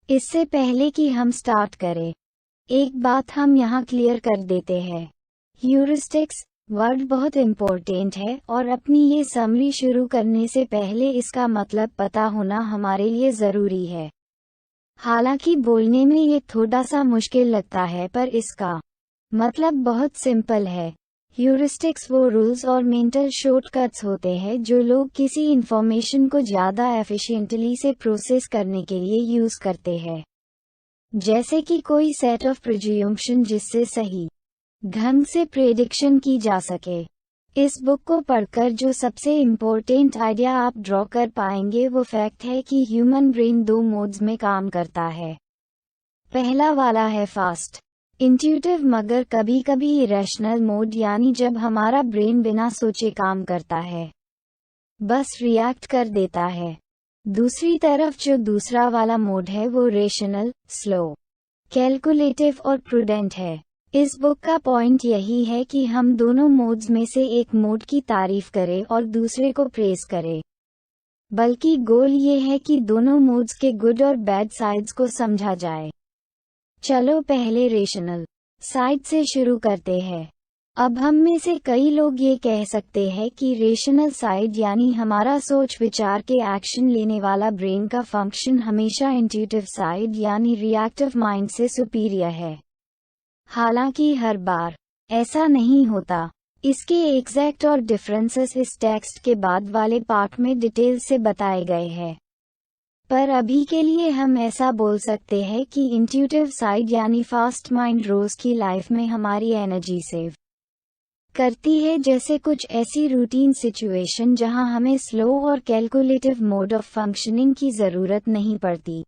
इससे पहले कि हम स्टार्ट करें, एक बात हम यहाँ क्लियर कर देते हैं। ह्यूरिस्टिक्स वर्ड बहुत इम्पोर्टेंट है और अपनी ये समरी शुरू करने से पहले इसका मतलब पता होना हमारे लिए ज़रूरी है। हालांकि बोलने में ये थोड़ा सा मुश्किल लगता है, पर इसका मतलब बहुत सिंपल है। ह्यूरिस्टिक्स वो रूल्स और मेंटल शॉर्टकट्स होते हैं जो लोग किसी इंफॉर्मेशन को ज़्यादा एफिशिएंटली से प्रोसेस करने के लिए यूज़ करते हैं। जैसे कि कोई सेट ऑफ प्रिज्यूम्पशन जिससे सही ढंग से प्रेडिक्शन की जा सके। इस बुक को पढ़कर जो सबसे इम्पोर्टेंट आइडिया आप ड्रॉ कर पाएंगे वो फैक्ट है कि ह्यूमन ब्रेन दो मोड्स में काम करता है। पहला वाला है फास्ट इंट्यूटिव मगर कभी कभी इरेशनल मोड, यानी जब हमारा ब्रेन बिना सोचे काम करता है, बस रिएक्ट कर देता है। दूसरी तरफ जो दूसरा वाला मोड है वो रेशनल, स्लो, कैलकुलेटिव और प्रूडेंट है। इस बुक का पॉइंट यही है कि हम दोनों मोड्स में से एक मोड की तारीफ करें और दूसरे को प्रेज करें। बल्कि गोल ये है कि दोनों मोड्स के गुड और बैड साइड्स को समझा जाए। चलो पहले रेशनल साइड से शुरू करते हैं। अब हम में से कई लोग ये कह सकते हैं कि रेशनल साइड यानी हमारा सोच विचार के एक्शन लेने वाला ब्रेन का फंक्शन हमेशा इंट्यूटिव साइड यानी रिएक्टिव माइंड से सुपीरियर है। हालांकि हर बार ऐसा नहीं होता। इसके एग्जैक्ट और डिफरेंसेस इस टेक्स्ट के बाद वाले पार्ट में डिटेल से बताए गए हैं। पर अभी के लिए हम ऐसा बोल सकते हैं कि इंट्यूटिव साइड यानी फास्ट माइंड रोज की लाइफ में हमारी एनर्जी सेव करती है, जैसे कुछ ऐसी रूटीन सिचुएशन जहां हमें स्लो और कैलकुलेटिव मोड ऑफ फंक्शनिंग की ज़रूरत नहीं पड़ती।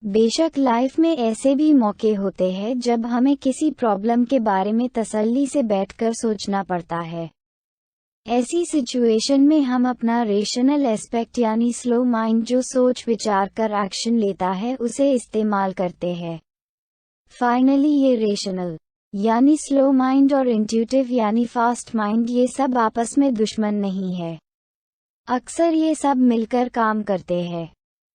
बेशक लाइफ में ऐसे भी मौके होते हैं जब हमें किसी प्रॉब्लम के बारे में तसल्ली से बैठकर सोचना पड़ता है। ऐसी सिचुएशन में हम अपना रेशनल एस्पेक्ट यानी स्लो माइंड जो सोच विचार कर एक्शन लेता है उसे इस्तेमाल करते हैं। फाइनली ये रेशनल यानी स्लो माइंड और इंट्यूटिव यानी फास्ट माइंड ये सब आपस में दुश्मन नहीं है। अक्सर ये सब मिलकर काम करते हैं।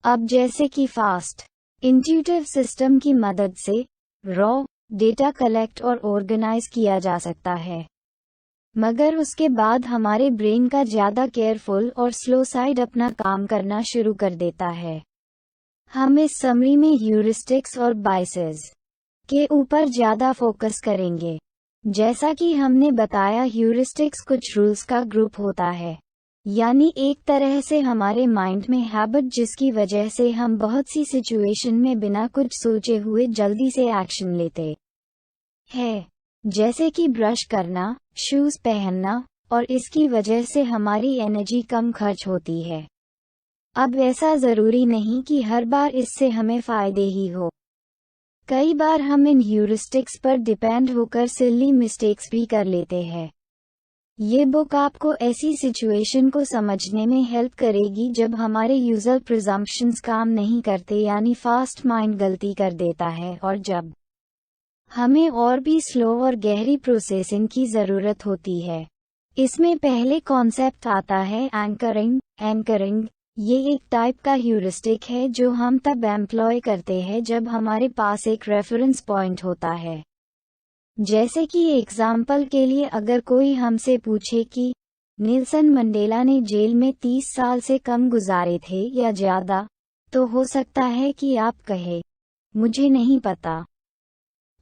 अब जैसे कि फास्ट इंट्यूटिव सिस्टम की मदद से रॉ डेटा कलेक्ट और ऑर्गेनाइज किया जा सकता है, मगर उसके बाद हमारे ब्रेन का ज़्यादा केयरफुल और स्लो साइड अपना काम करना शुरू कर देता है। हम इस समरी में ह्यूरिस्टिक्स और बायसेस के ऊपर ज़्यादा फोकस करेंगे। जैसा कि हमने बताया, ह्यूरिस्टिक्स कुछ रूल्स का ग्रुप होता है, यानी एक तरह से हमारे माइंड में हैबिट जिसकी वजह से हम बहुत सी सिचुएशन में बिना कुछ सोचे हुए जल्दी से एक्शन लेते हैं, जैसे कि ब्रश करना, शूज़ पहनना, और इसकी वजह से हमारी एनर्जी कम खर्च होती है। अब ऐसा ज़रूरी नहीं कि हर बार इससे हमें फ़ायदे ही हो। कई बार हम इन ह्यूरिस्टिक्स पर डिपेंड होकर सिली मिस्टेक्स भी कर लेते हैं। ये बुक आपको ऐसी सिचुएशन को समझने में हेल्प करेगी जब हमारे यूजुअल प्रिजम्पशंस काम नहीं करते, यानी फास्ट माइंड गलती कर देता है, और जब हमें और भी स्लो और गहरी प्रोसेसिंग की ज़रूरत होती है। इसमें पहले कॉन्सेप्ट आता है एंकरिंग। एंकरिंग ये एक टाइप का ह्यूरिस्टिक है जो हम तब एम्प्लॉय करते हैं जब हमारे पास एक रेफरेंस पॉइंट होता है। जैसे कि एग्जाम्पल के लिए अगर कोई हमसे पूछे कि नेल्सन मंडेला ने जेल में 30 साल से कम गुजारे थे या ज़्यादा, तो हो सकता है कि आप कहे मुझे नहीं पता,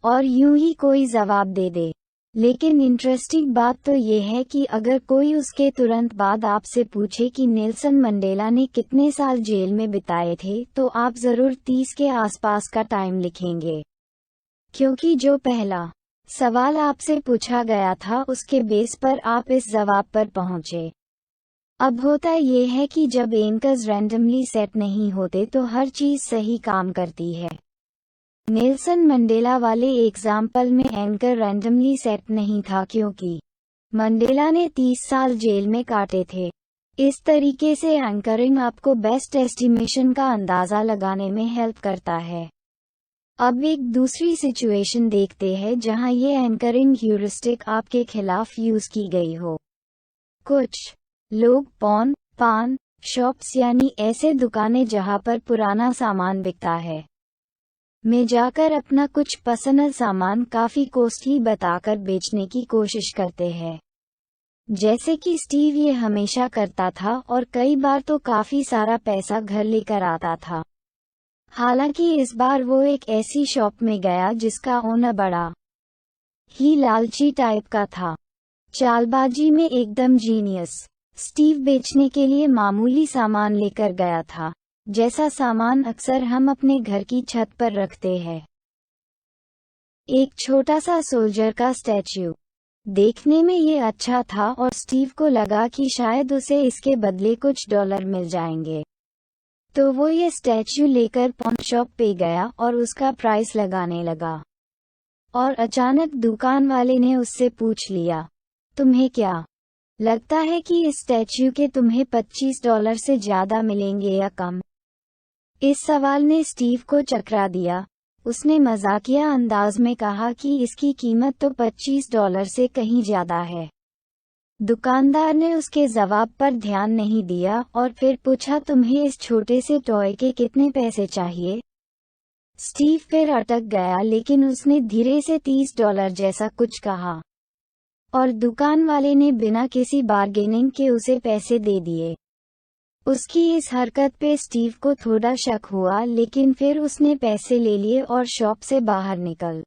और यूं ही कोई जवाब दे दे। लेकिन इंटरेस्टिंग बात तो ये है कि अगर कोई उसके तुरंत बाद आपसे पूछे कि नेल्सन मंडेला ने कितने साल जेल में बिताए थे, तो आप ज़रूर 30 के आसपास का टाइम लिखेंगे, क्योंकि जो पहला सवाल आपसे पूछा गया था उसके बेस पर आप इस जवाब पर पहुंचे। अब होता ये है कि जब एंकर्स रैंडमली सेट नहीं होते तो हर चीज़ सही काम करती है। नेल्सन मंडेला वाले एग्जाम्पल में एंकर रैंडमली सेट नहीं था क्योंकि मंडेला ने 30 साल जेल में काटे थे। इस तरीके से एंकरिंग आपको बेस्ट एस्टिमेशन का अंदाज़ा लगाने में हेल्प करता है। अब एक दूसरी सिचुएशन देखते हैं जहां ये एंकरिंग ह्यूरिस्टिक आपके खिलाफ यूज़ की गई हो। कुछ लोग पान शॉप्स यानी ऐसे दुकानें जहां पर पुराना सामान बिकता है, में जाकर अपना कुछ पसंद सामान काफी कॉस्टली बताकर बेचने की कोशिश करते हैं, जैसे कि स्टीव ये हमेशा करता था और कई बार तो काफी सारा पैसा घर लेकर आता था। हालांकि इस बार वो एक ऐसी शॉप में गया जिसका ओनर बड़ा ही लालची टाइप का था, चालबाजी में एकदम जीनियस। स्टीव बेचने के लिए मामूली सामान लेकर गया था, जैसा सामान अक्सर हम अपने घर की छत पर रखते हैं। एक छोटा सा सोल्जर का स्टैच्यू। देखने में ये अच्छा था और स्टीव को लगा कि शायद उसे इसके बदले कुछ डॉलर मिल जाएंगे। तो वो ये स्टैच्यू लेकर पॉन शॉप पे गया और उसका प्राइस लगाने लगा। और अचानक दुकान वाले ने उससे पूछ लिया, तुम्हें क्या लगता है कि इस स्टैच्यू के तुम्हें $25 से ज्यादा मिलेंगे या कम? इस सवाल ने स्टीव को चकरा दिया। उसने मजाकिया अंदाज में कहा कि इसकी कीमत तो $25 से कहीं ज्यादा है। दुकानदार ने उसके जवाब पर ध्यान नहीं दिया और फिर पूछा, तुम्हें इस छोटे से टॉय के कितने पैसे चाहिए? स्टीव फिर अटक गया, लेकिन उसने धीरे से $30 जैसा कुछ कहा और दुकान वाले ने बिना किसी बार्गेनिंग के उसे पैसे दे दिए। उसकी इस हरकत पे स्टीव को थोड़ा शक हुआ, लेकिन फिर उसने पैसे ले लिए और शॉप से बाहर निकल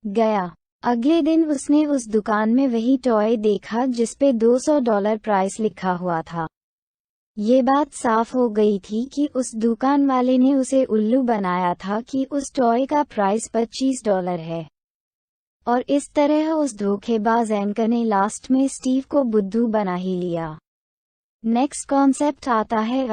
गया। अगले दिन उसने उस दुकान में वही टॉय देखा जिस पे $200 प्राइस लिखा हुआ था। ये बात साफ हो गई थी कि उस दुकान वाले ने उसे उल्लू बनाया था कि उस टॉय का प्राइस $25 है। और इस तरह उस धोखेबाज एंकर ने लास्ट में स्टीव को बुद्धू बना ही लिया। नेक्स्ट कॉन्सेप्ट आता है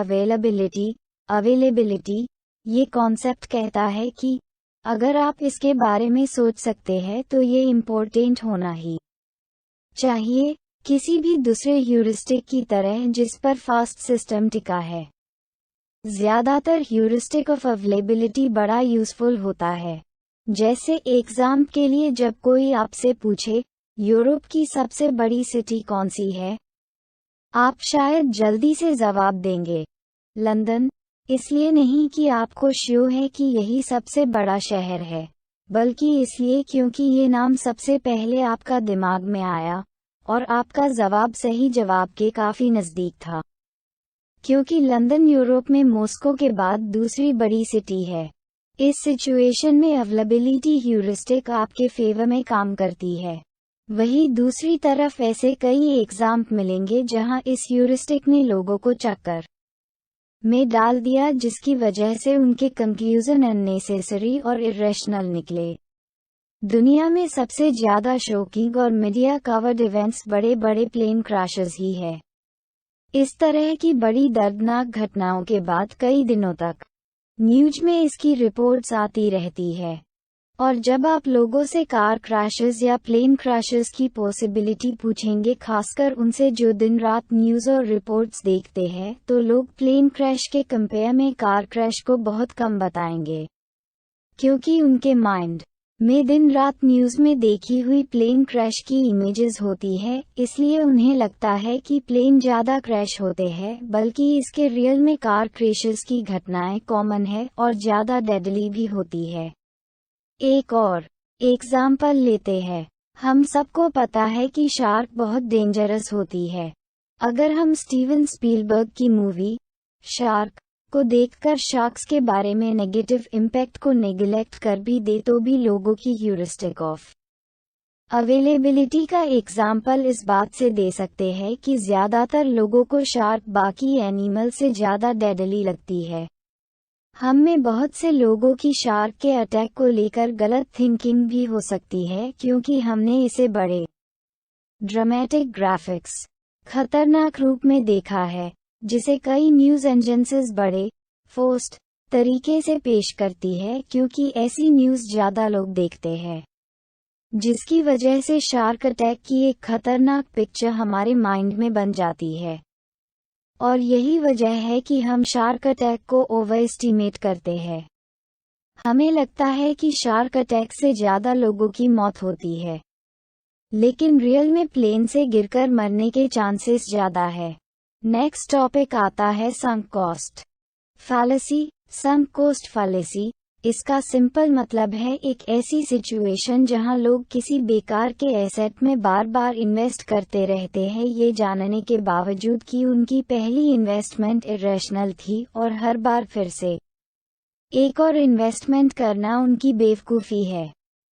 अवेलेबिलिटी। ये कॉन्सेप्ट कहता है कि अगर आप इसके बारे में सोच सकते हैं तो ये इम्पोर्टेंट होना ही चाहिए, किसी भी दूसरे ह्यूरिस्टिक की तरह जिस पर फास्ट सिस्टम टिका है। ज्यादातर ह्यूरिस्टिक ऑफ अवेलेबिलिटी बड़ा यूजफुल होता है। जैसे एग्जाम के लिए जब कोई आपसे पूछे यूरोप की सबसे बड़ी सिटी कौन सी है, आप शायद जल्दी से जवाब देंगे लंदन, इसलिए नहीं कि आपको श्योर है कि यही सबसे बड़ा शहर है, बल्कि इसलिए क्योंकि ये नाम सबसे पहले आपका दिमाग में आया और आपका जवाब सही जवाब के काफी नजदीक था। क्योंकि लंदन यूरोप में मॉस्को के बाद दूसरी बड़ी सिटी है। इस सिचुएशन में अवेलेबिलिटी ह्यूरिस्टिक आपके फेवर में काम करती है। वहीं दूसरी तरफ ऐसे कई एग्जाम्पल मिलेंगे जहां इस ह्यूरिस्टिक ने लोगों को चक्कर में डाल दिया, जिसकी वजह से उनके कंक्लूजन अननेसेसरी और इरेशनल निकले। दुनिया में सबसे ज्यादा शॉकिंग और मीडिया कवर्ड इवेंट्स बड़े बड़े प्लेन क्रैशेस ही है। इस तरह की बड़ी दर्दनाक घटनाओं के बाद कई दिनों तक न्यूज में इसकी रिपोर्ट्स आती रहती है। और जब आप लोगों से कार क्रैशेस या प्लेन क्रैशेस की पॉसिबिलिटी पूछेंगे, खासकर उनसे जो दिन रात न्यूज़ और रिपोर्ट्स देखते हैं, तो लोग प्लेन क्रैश के कंपेयर में कार क्रैश को बहुत कम बताएंगे। क्योंकि उनके माइंड में दिन रात न्यूज़ में देखी हुई प्लेन क्रैश की इमेजेस होती है, इसलिए उन्हें लगता है कि प्लेन ज़्यादा क्रैश होते हैं, बल्कि इसके रियल में कार क्रैशेस की घटनाएं कॉमन है और ज़्यादा डेडली भी होती है। एक और एग्जाम्पल लेते हैं। हम सबको पता है कि शार्क बहुत डेंजरस होती है। अगर हम स्टीवन स्पीलबर्ग की मूवी शार्क को देखकर शार्क्स के बारे में नेगेटिव इम्पैक्ट को नेग्लेक्ट कर भी दे तो भी लोगों की ह्यूरिस्टिक ऑफ अवेलेबिलिटी का एग्जाम्पल इस बात से दे सकते हैं कि ज्यादातर लोगों को शार्क बाकी एनिमल से ज्यादा डेडली लगती है। हम में बहुत से लोगों की शार्क के अटैक को लेकर गलत थिंकिंग भी हो सकती है, क्योंकि हमने इसे बड़े ड्रामेटिक ग्राफिक्स खतरनाक रूप में देखा है, जिसे कई न्यूज एजेंसीज बड़े फोर्स्ड तरीके से पेश करती है, क्योंकि ऐसी न्यूज ज्यादा लोग देखते हैं, जिसकी वजह से शार्क अटैक की एक खतरनाक पिक्चर हमारे माइंड में बन जाती है। और यही वजह है कि हम शार्क अटैक को ओवर एस्टिमेट करते हैं। हमें लगता है कि शार्क अटैक से ज्यादा लोगों की मौत होती है, लेकिन रियल में प्लेन से गिरकर मरने के चांसेस ज्यादा है। नेक्स्ट टॉपिक आता है sunk cost fallacy. Sunk cost fallacy इसका सिंपल मतलब है एक ऐसी सिचुएशन जहां लोग किसी बेकार के एसेट में बार बार इन्वेस्ट करते रहते हैं, ये जानने के बावजूद कि उनकी पहली इन्वेस्टमेंट इरेशनल थी और हर बार फिर से एक और इन्वेस्टमेंट करना उनकी बेवकूफ़ी है।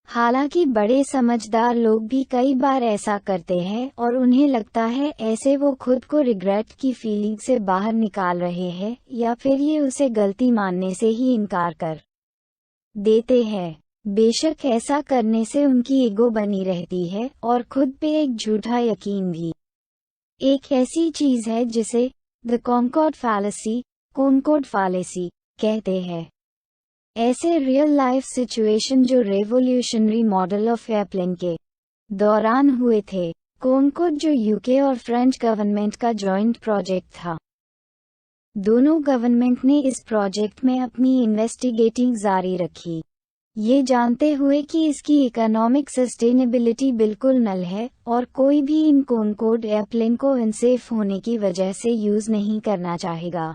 हालांकि बड़े समझदार लोग भी कई बार ऐसा करते हैं और उन्हें लगता है ऐसे वो खुद को रिग्रेट की फीलिंग से बाहर निकाल रहे हैं, या फिर ये उसे गलती मानने से ही इनकार कर देते हैं। बेशक ऐसा करने से उनकी ईगो बनी रहती है और खुद पे एक झूठा यकीन भी एक ऐसी चीज है जिसे द कॉन्कॉर्ड फैलेसी कहते हैं। ऐसे रियल लाइफ सिचुएशन जो रेवोल्यूशनरी मॉडल ऑफ एयरप्लेन के दौरान हुए थे। कॉन्कॉर्ड जो यूके और फ्रेंच गवर्नमेंट का जॉइंट प्रोजेक्ट था। दोनों गवर्नमेंट ने इस प्रोजेक्ट में अपनी इन्वेस्टिगेटिंग जारी रखी, ये जानते हुए कि इसकी इकोनॉमिक सस्टेनेबिलिटी बिल्कुल नल है और कोई भी इन कॉन्कॉर्ड एयरप्लेन को अनसेफ होने की वजह से यूज नहीं करना चाहेगा।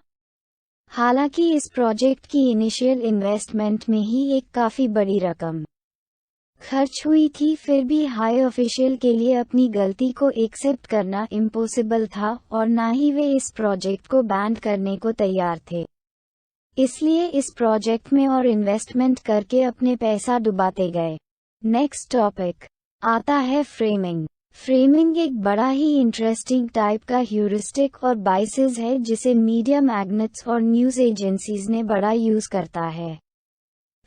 हालांकि इस प्रोजेक्ट की इनिशियल इन्वेस्टमेंट में ही एक काफ़ी बड़ी रकम खर्च हुई थी, फिर भी हाई ऑफिशियल के लिए अपनी गलती को एक्सेप्ट करना इम्पॉसिबल था और ना ही वे इस प्रोजेक्ट को बैन करने को तैयार थे। इसलिए इस प्रोजेक्ट में और इन्वेस्टमेंट करके अपने पैसा डुबाते गए। नेक्स्ट टॉपिक आता है फ्रेमिंग। फ्रेमिंग एक बड़ा ही इंटरेस्टिंग टाइप का ह्यूरिस्टिक और बाइसेस है जिसे मीडिया मैग्नेट्स और न्यूज़ एजेंसीज ने बड़ा यूज करता है।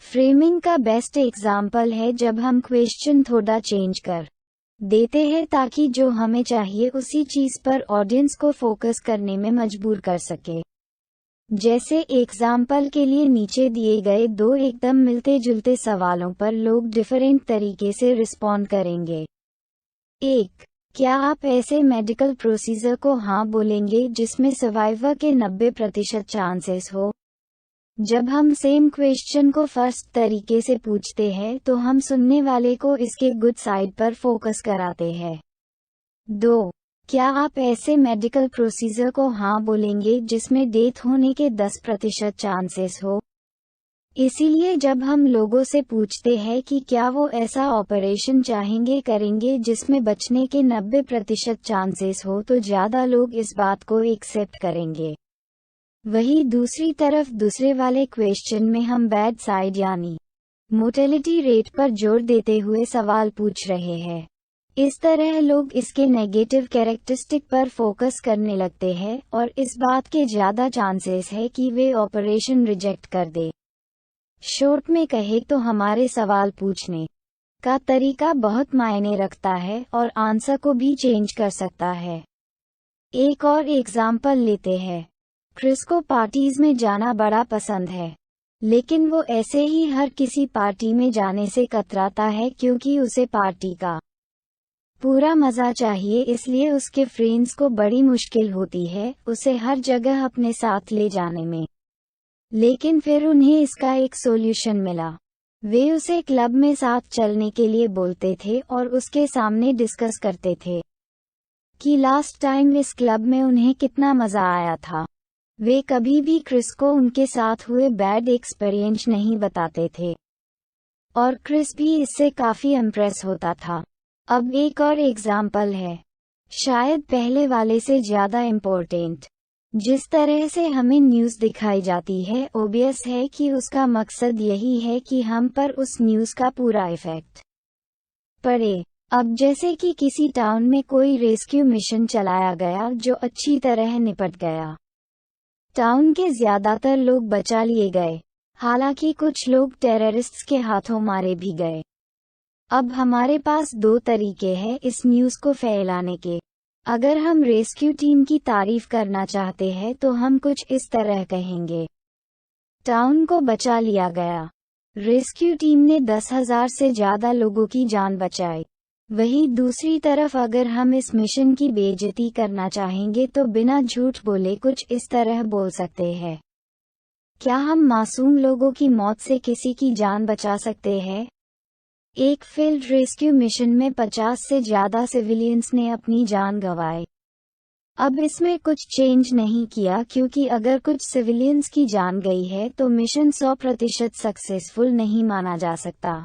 फ्रेमिंग का बेस्ट एग्जाम्पल है जब हम क्वेश्चन थोड़ा चेंज कर देते हैं ताकि जो हमें चाहिए उसी चीज पर ऑडियंस को फोकस करने में मजबूर कर सके। जैसे एग्जाम्पल के लिए नीचे दिए गए दो एकदम मिलते जुलते सवालों पर लोग डिफरेंट तरीके से रिस्पॉन्ड करेंगे। 1. क्या आप ऐसे मेडिकल प्रोसीजर को हाँ बोलेंगे जिसमें सर्वाइवर के 90% चांसेस हो? जब हम सेम क्वेश्चन को फर्स्ट तरीके से पूछते हैं तो हम सुनने वाले को इसके गुड साइड पर फोकस कराते हैं। 2. क्या आप ऐसे मेडिकल प्रोसीजर को हाँ बोलेंगे जिसमें डेथ होने के 10% चांसेस हो? इसीलिए जब हम लोगों से पूछते हैं कि क्या वो ऐसा ऑपरेशन चाहेंगे करेंगे जिसमें बचने के 90% चांसेस हो, तो ज़्यादा लोग इस बात को एक्सेप्ट करेंगे। वही दूसरी तरफ दूसरे वाले क्वेश्चन में हम बैड साइड यानी मोर्टेलिटी रेट पर जोर देते हुए सवाल पूछ रहे हैं। इस तरह लोग इसके नेगेटिव कैरेक्टरिस्टिक पर फोकस करने लगते हैं और इस बात के ज़्यादा चांसेस है कि वे ऑपरेशन रिजेक्ट कर दे। शॉर्ट में कहे तो हमारे सवाल पूछने का तरीका बहुत मायने रखता है और आंसर को भी चेंज कर सकता है। एक और एग्जाम्पल लेते हैं। क्रिस को पार्टीज में जाना बड़ा पसंद है, लेकिन वो ऐसे ही हर किसी पार्टी में जाने से कतराता है क्योंकि उसे पार्टी का पूरा मजा चाहिए, इसलिए उसके फ्रेंड्स को बड़ी मुश्किल होती है उसे हर जगह अपने साथ ले जाने में। लेकिन फिर उन्हें इसका एक सॉल्यूशन मिला। वे उसे क्लब में साथ चलने के लिए बोलते थे और उसके सामने डिस्कस करते थे कि लास्ट टाइम इस क्लब में उन्हें कितना मजा आया था। वे कभी भी क्रिस को उनके साथ हुए बैड एक्सपीरियंस नहीं बताते थे और क्रिस भी इससे काफी इम्प्रेस होता था। अब एक और एग्जाम्पल है, शायद पहले वाले से ज्यादा इम्पोर्टेंट। जिस तरह से हमें न्यूज़ दिखाई जाती है, ओबियस है कि उसका मकसद यही है कि हम पर उस न्यूज़ का पूरा इफेक्ट पड़े। अब जैसे कि किसी टाउन में कोई रेस्क्यू मिशन चलाया गया जो अच्छी तरह निपट गया। टाउन के ज्यादातर लोग बचा लिए गए, हालांकि कुछ लोग टेररिस्ट्स के हाथों मारे भी गए। अब हमारे पास दो तरीके हैं इस न्यूज़ को फैलाने के। अगर हम रेस्क्यू टीम की तारीफ करना चाहते हैं तो हम कुछ इस तरह कहेंगे, टाउन को बचा लिया गया, रेस्क्यू टीम ने 10,000 से ज़्यादा लोगों की जान बचाई। वहीं दूसरी तरफ अगर हम इस मिशन की बेइज्जती करना चाहेंगे तो बिना झूठ बोले कुछ इस तरह बोल सकते हैं, क्या हम मासूम लोगों की मौत से किसी की जान बचा सकते हैं? एक फील्ड रेस्क्यू मिशन में 50 से ज़्यादा सिविलियंस ने अपनी जान गंवाई। अब इसमें कुछ चेंज नहीं किया क्योंकि अगर कुछ सिविलियंस की जान गई है तो मिशन 100% सक्सेसफुल नहीं माना जा सकता।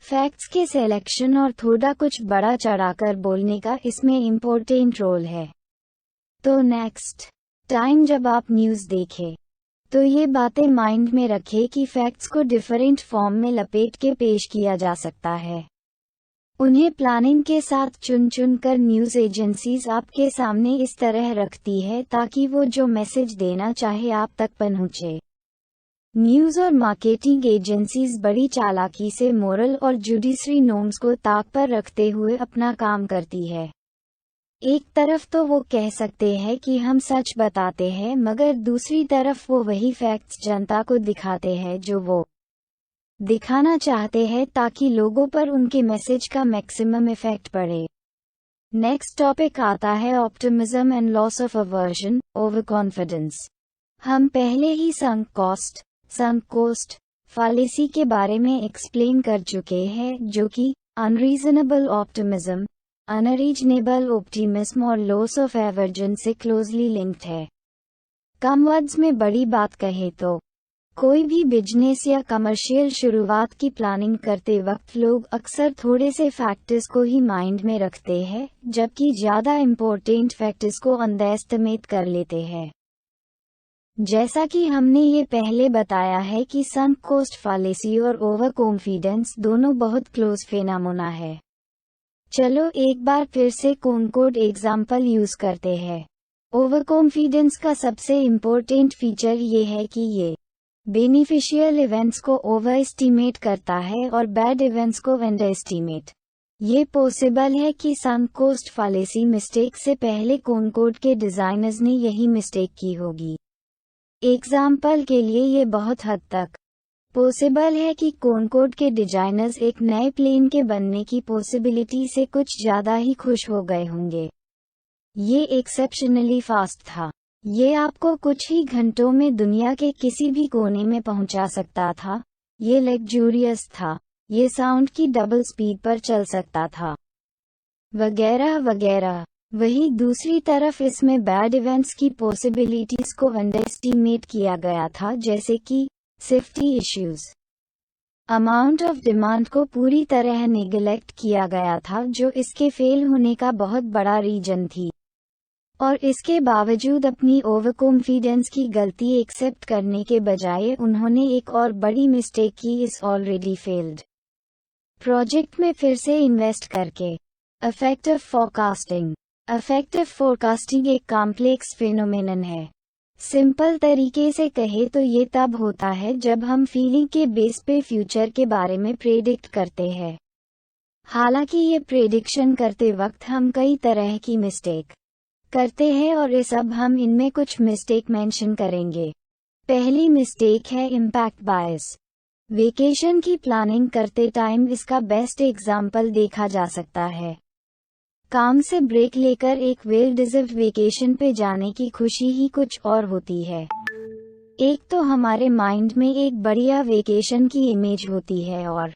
फैक्ट्स के सिलेक्शन और थोड़ा कुछ बड़ा चढ़ाकर बोलने का इसमें इम्पोर्टेंट रोल है। तो नेक्स्ट टाइम जब आप न्यूज़ देखें तो ये बातें माइंड में रखें कि फैक्ट्स को डिफरेंट फॉर्म में लपेट के पेश किया जा सकता है। उन्हें प्लानिंग के साथ चुन चुन कर न्यूज़ एजेंसीज आपके सामने इस तरह रखती है ताकि वो जो मैसेज देना चाहे आप तक पहुंचे। न्यूज़ और मार्केटिंग एजेंसीज बड़ी चालाकी से मोरल और जुडिशरी नॉर्म्स को ताक पर रखते हुए अपना काम करती है। एक तरफ तो वो कह सकते हैं कि हम सच बताते हैं, मगर दूसरी तरफ वो वही फैक्ट्स जनता को दिखाते हैं जो वो दिखाना चाहते हैं ताकि लोगों पर उनके मैसेज का मैक्सिमम इफेक्ट पड़े। नेक्स्ट टॉपिक आता है optimism and loss of aversion, over confidence. हम पहले ही संक कोस्ट फालेसी के बारे में एक्सप्लेन कर चुके हैं, जो कि अनरीजनेबल ऑप्टिमिज्म, अनरीजनेबल ऑप्टिमिज्म और लॉस ऑफ एवर्जन से क्लोजली लिंक्ड है। कम वर्ड्स में बड़ी बात कहे तो कोई भी बिजनेस या कमर्शियल शुरुआत की प्लानिंग करते वक्त लोग अक्सर थोड़े से फैक्टर्स को ही माइंड में रखते हैं, जबकि ज़्यादा इम्पोर्टेंट फैक्टर्स को अंडरएस्टिमेट कर लेते हैं। जैसा कि हमने ये पहले बताया है कि संक कोस्ट फालेसी और ओवर कॉन्फिडेंस दोनों बहुत क्लोज फेनामोना है। चलो एक बार फिर से कॉनकॉर्ड एग्जाम्पल यूज करते हैं। ओवर कॉन्फिडेंस का सबसे इम्पोर्टेंट फीचर ये है कि ये बेनिफिशियल इवेंट्स को ओवर एस्टीमेट करता है और बैड इवेंट्स को अंडर एस्टीमेट। ये पॉसिबल है कि संक कोस्ट फालेसी मिस्टेक से पहले कॉनकॉर्ड के डिजाइनर्स ने यही मिस्टेक की होगी। एग्जाम्पल के लिए ये बहुत हद तक पॉसिबल है कि कॉनकॉर्ड के डिजाइनर्स एक नए प्लेन के बनने की पॉसिबिलिटी से कुछ ज़्यादा ही खुश हो गए होंगे। ये एक्सेप्शनली फास्ट था। ये आपको कुछ ही घंटों में दुनिया के किसी भी कोने में पहुंचा सकता था। ये लग्जूरियस था। ये साउंड की डबल स्पीड पर चल सकता था, वगैरह वगैरह। वही दूसरी तरफ इसमें बैड इवेंट्स की पॉसिबिलिटीज को अंडरएस्टिमेट किया गया था, जैसे कि safety issues. Amount of demand को पूरी तरह नेग्लेक्ट किया गया था, जो इसके फेल होने का बहुत बड़ा रीजन थी। और इसके बावजूद अपनी ओवर कॉन्फिडेंस की गलती एक्सेप्ट करने के बजाय उन्होंने एक और बड़ी मिस्टेक की इस ऑलरेडी फेल्ड प्रोजेक्ट में फिर से इन्वेस्ट करके। इफेक्टिव फोरकास्टिंग एक कॉम्प्लेक्स फिनोमेनन है। सिंपल तरीके से कहे तो ये तब होता है जब हम फीलिंग के बेस पे फ्यूचर के बारे में प्रेडिक्ट करते हैं। हालांकि ये प्रेडिक्शन करते वक्त हम कई तरह की मिस्टेक करते हैं और इस अब हम इनमें कुछ मिस्टेक मेंशन करेंगे। पहली मिस्टेक है इम्पैक्ट बायस। वेकेशन की प्लानिंग करते टाइम इसका बेस्ट एग्जाम्पल देखा जा सकता है। काम से ब्रेक लेकर एक वेल डिजर्व्ड वेकेशन पे जाने की खुशी ही कुछ और होती है। एक तो हमारे माइंड में एक बढ़िया वेकेशन की इमेज होती है और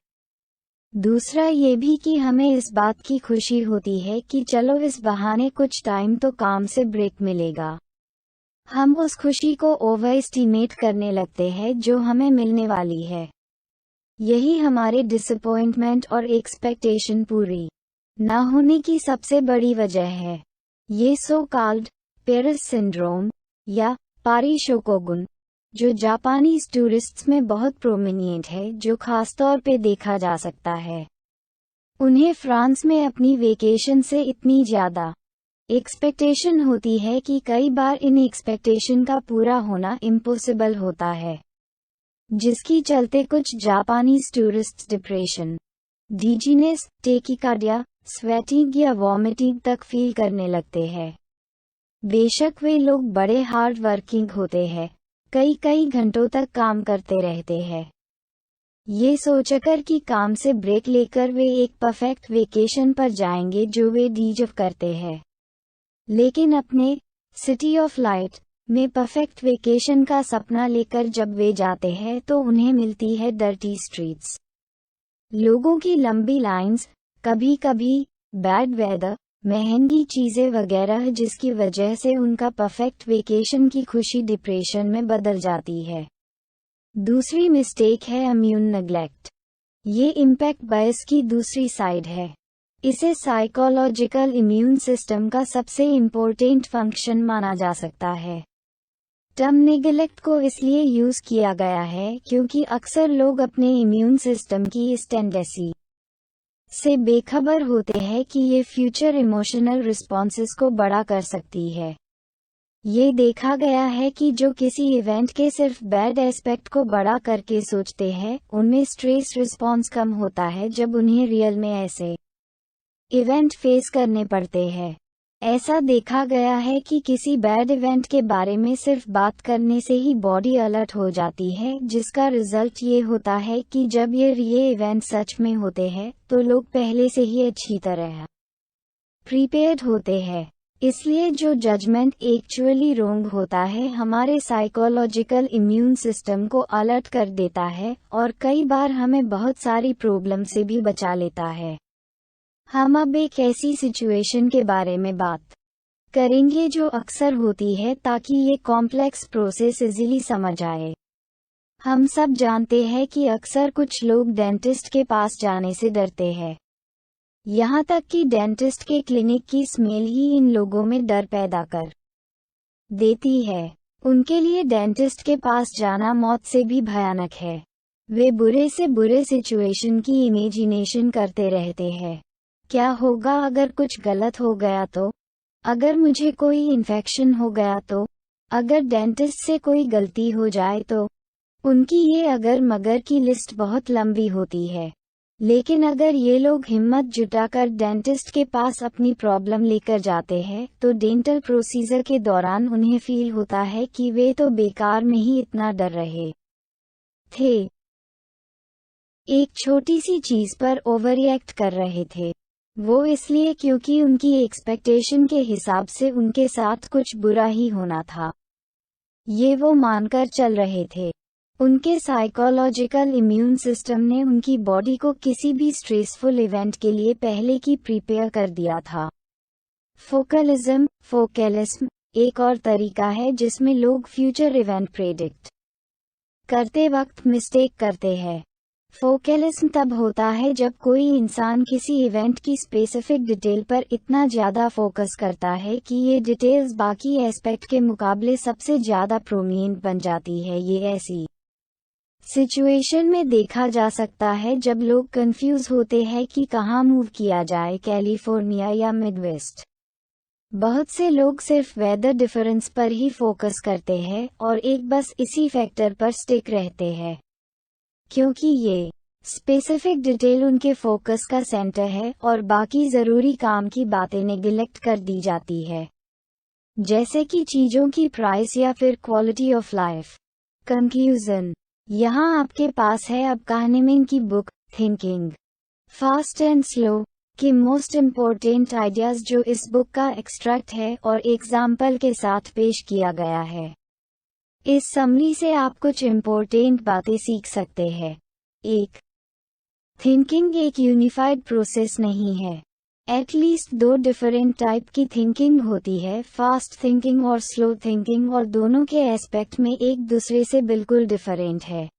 दूसरा ये भी कि हमें इस बात की खुशी होती है कि चलो इस बहाने कुछ टाइम तो काम से ब्रेक मिलेगा। हम उस खुशी को ओवर एस्टीमेट करने लगते हैं जो हमें मिलने वाली है। यही हमारे डिसअपॉइंटमेंट और एक्सपेक्टेशन पूरी न होने की सबसे बड़ी वजह है। ये सो कॉल्ड पेरिस सिंड्रोम या पारी शोकोगुन, जो जापानीज टूरिस्ट्स में बहुत प्रोमिनिएंट है, जो खासतौर पे देखा जा सकता है। उन्हें फ्रांस में अपनी वेकेशन से इतनी ज़्यादा एक्सपेक्टेशन होती है कि कई बार इन एक्सपेक्टेशन का पूरा होना इम्पॉसिबल होता है, जिसकी चलते कुछ Japanese tourists depression, dizziness, tachycardia, sweating या वॉमिटिंग तक फील करने लगते हैं। बेशक वे लोग बड़े हार्ड वर्किंग होते हैं, कई घंटों तक काम करते रहते हैं, ये सोचकर कि काम से ब्रेक लेकर वे एक परफेक्ट वेकेशन पर जाएंगे जो वे डिजर्व करते हैं। लेकिन अपने सिटी ऑफ लाइट में परफेक्ट वेकेशन का सपना लेकर जब वे जाते हैं तो उन्हें मिलती है डर्टी स्ट्रीट्स, लोगों की लंबी लाइंस, कभी कभी बैड वेदर, महंगी चीज़ें वगैरह, जिसकी वजह से उनका परफेक्ट वेकेशन की खुशी डिप्रेशन में बदल जाती है। दूसरी मिस्टेक है इम्यून नेग्लेक्ट। ये इम्पैक्ट बायस की दूसरी साइड है। इसे साइकोलॉजिकल इम्यून सिस्टम का सबसे इम्पोर्टेंट फंक्शन माना जा सकता है। टर्म नेग्लेक्ट को इसलिए यूज किया गया है क्योंकि अक्सर लोग अपने इम्यून सिस्टम की इस टेंडेंसी से बेखबर होते हैं कि ये फ्यूचर इमोशनल रिस्पॉन्सेस को बड़ा कर सकती है। ये देखा गया है कि जो किसी इवेंट के सिर्फ बैड एस्पेक्ट को बड़ा करके सोचते हैं, उनमें स्ट्रेस रिस्पॉन्स कम होता है जब उन्हें रियल में ऐसे इवेंट फेस करने पड़ते हैं। ऐसा देखा गया है कि किसी बैड इवेंट के बारे में सिर्फ बात करने से ही बॉडी अलर्ट हो जाती है, जिसका रिजल्ट ये होता है कि जब ये इवेंट सच में होते हैं तो लोग पहले से ही अच्छी तरह प्रीपेयर्ड होते हैं। इसलिए जो जजमेंट एक्चुअली रोंग होता है हमारे साइकोलॉजिकल इम्यून सिस्टम को अलर्ट कर देता है और कई बार हमें बहुत सारी प्रॉब्लम से भी बचा लेता है। हम अब एक ऐसी सिचुएशन के बारे में बात करेंगे जो अक्सर होती है ताकि ये कॉम्प्लेक्स प्रोसेस इजीली समझ आए। हम सब जानते हैं कि अक्सर कुछ लोग डेंटिस्ट के पास जाने से डरते हैं। यहाँ तक कि डेंटिस्ट के क्लिनिक की स्मेल ही इन लोगों में डर पैदा कर देती है। उनके लिए डेंटिस्ट के पास जाना मौत से भी भयानक है। वे बुरे से बुरे सिचुएशन की इमेजिनेशन करते रहते हैं। क्या होगा अगर कुछ गलत हो गया तो? अगर मुझे कोई इन्फेक्शन हो गया तो? अगर डेंटिस्ट से कोई गलती हो जाए तो? उनकी ये अगर मगर की लिस्ट बहुत लंबी होती है। लेकिन अगर ये लोग हिम्मत जुटाकर डेंटिस्ट के पास अपनी प्रॉब्लम लेकर जाते हैं तो डेंटल प्रोसीजर के दौरान उन्हें फील होता है कि वे तो बेकार में ही इतना डर रहे थे, एक छोटी सी चीज पर ओवररिएक्ट कर रहे थे। वो इसलिए क्योंकि उनकी एक्सपेक्टेशन के हिसाब से उनके साथ कुछ बुरा ही होना था। ये वो मानकर चल रहे थे। उनके साइकोलॉजिकल इम्यून सिस्टम ने उनकी बॉडी को किसी भी स्ट्रेसफुल इवेंट के लिए पहले की प्रिपेयर कर दिया था। फोकलिज्म एक और तरीका है जिसमें लोग फ्यूचर इवेंट प्रेडिक्ट करते वक्त मिस्टेक करते हैं। फोकलिज्म तब होता है जब कोई इंसान किसी इवेंट की स्पेसिफिक डिटेल पर इतना ज़्यादा फोकस करता है कि ये डिटेल्स बाकी एस्पेक्ट के मुकाबले सबसे ज़्यादा प्रोमिनेंट बन जाती है। ये ऐसी सिचुएशन में देखा जा सकता है जब लोग कंफ्यूज होते हैं कि कहाँ मूव किया जाए, कैलिफोर्निया या मिडवेस्ट। बहुत से लोग सिर्फ वेदर डिफरेंस पर ही फोकस करते हैं और एक बस इसी फैक्टर पर स्टिक रहते हैं क्योंकि ये स्पेसिफिक डिटेल उनके फोकस का सेंटर है और बाकी ज़रूरी काम की बातें नेग्लेक्ट कर दी जाती है, जैसे कि चीज़ों की प्राइस या फिर क्वालिटी ऑफ लाइफ। कंक्लूजन, यहाँ आपके पास है अब kahneman की book thinking fast and slow के मोस्ट इम्पोर्टेंट आइडियाज, जो इस बुक का एक्सट्रैक्ट है और एग्जाम्पल के साथ पेश किया गया है। इस समरी से आप कुछ इम्पोर्टेंट बातें सीख सकते हैं। 1. थिंकिंग एक यूनिफाइड प्रोसेस नहीं है। एटलीस्ट 2 डिफरेंट टाइप की थिंकिंग होती है, फास्ट थिंकिंग और स्लो थिंकिंग, और दोनों के एस्पेक्ट में एक दूसरे से बिल्कुल डिफरेंट है।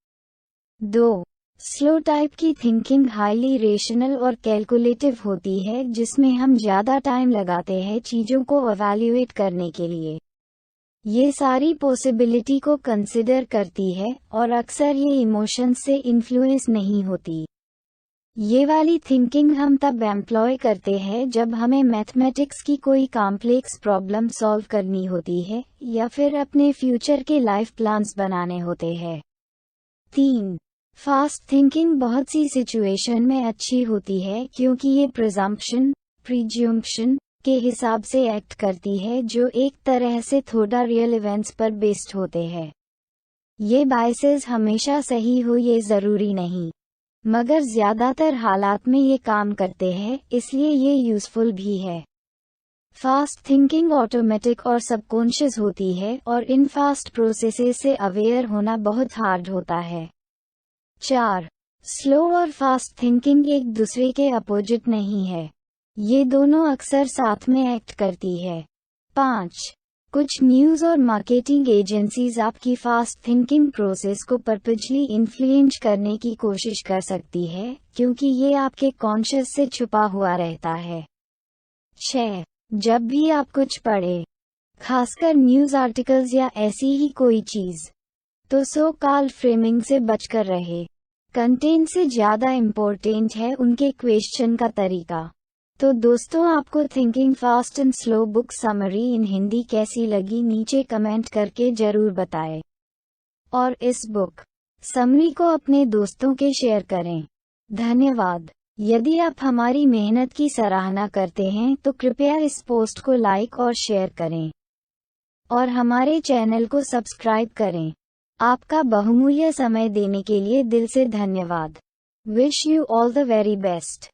2. स्लो टाइप की थिंकिंग हाईली रेशनल और कैलकुलेटिव होती है, जिसमें हम ज़्यादा टाइम लगाते हैं चीज़ों को एवैल्यूएट करने के लिए। ये सारी पॉसिबिलिटी को कंसिडर करती है और अक्सर ये इमोशंस से इन्फ्लुएंस नहीं होती। ये वाली थिंकिंग हम तब एम्प्लॉय करते हैं जब हमें मैथमेटिक्स की कोई कॉम्प्लेक्स प्रॉब्लम सॉल्व करनी होती है या फिर अपने फ्यूचर के लाइफ प्लान्स बनाने होते हैं। 3. फास्ट थिंकिंग बहुत सी सिचुएशन में अच्छी होती है क्योंकि ये प्रिज्यूम्पशन के हिसाब से एक्ट करती है, जो एक तरह से थोड़ा रियल इवेंट्स पर बेस्ड होते हैं। ये बायसेस हमेशा सही हो ये ज़रूरी नहीं, मगर ज़्यादातर हालात में ये काम करते हैं, इसलिए ये यूज़फुल भी है। फास्ट थिंकिंग ऑटोमेटिक और सबकॉन्शियस होती है और इन फास्ट प्रोसेसेस से अवेयर होना बहुत हार्ड होता है। 4. स्लो और फास्ट थिंकिंग एक दूसरे के अपोजिट नहीं है। ये दोनों अक्सर साथ में एक्ट करती है। 5. कुछ न्यूज़ और मार्केटिंग एजेंसीज आपकी फास्ट थिंकिंग प्रोसेस को पर्पजली इन्फ्लुएंस करने की कोशिश कर सकती है, क्योंकि ये आपके कॉन्शियस से छुपा हुआ रहता है। 6. जब भी आप कुछ पढ़े, खासकर न्यूज़ आर्टिकल्स या ऐसी ही कोई चीज़, तो सो कॉल्ड फ्रेमिंग से बचकर रहे। कंटेंट से ज़्यादा इम्पोर्टेंट है उनके क्वेश्चन का तरीका। तो दोस्तों, आपको thinking fast and slow book summary इन हिंदी कैसी लगी, नीचे कमेंट करके जरूर बताएं। और इस बुक समरी को अपने दोस्तों के शेयर करें। धन्यवाद। यदि आप हमारी मेहनत की सराहना करते हैं तो कृपया इस पोस्ट को लाइक और शेयर करें और हमारे चैनल को सब्सक्राइब करें। आपका बहुमूल्य समय देने के लिए दिल से धन्यवाद। Wish you all the very best.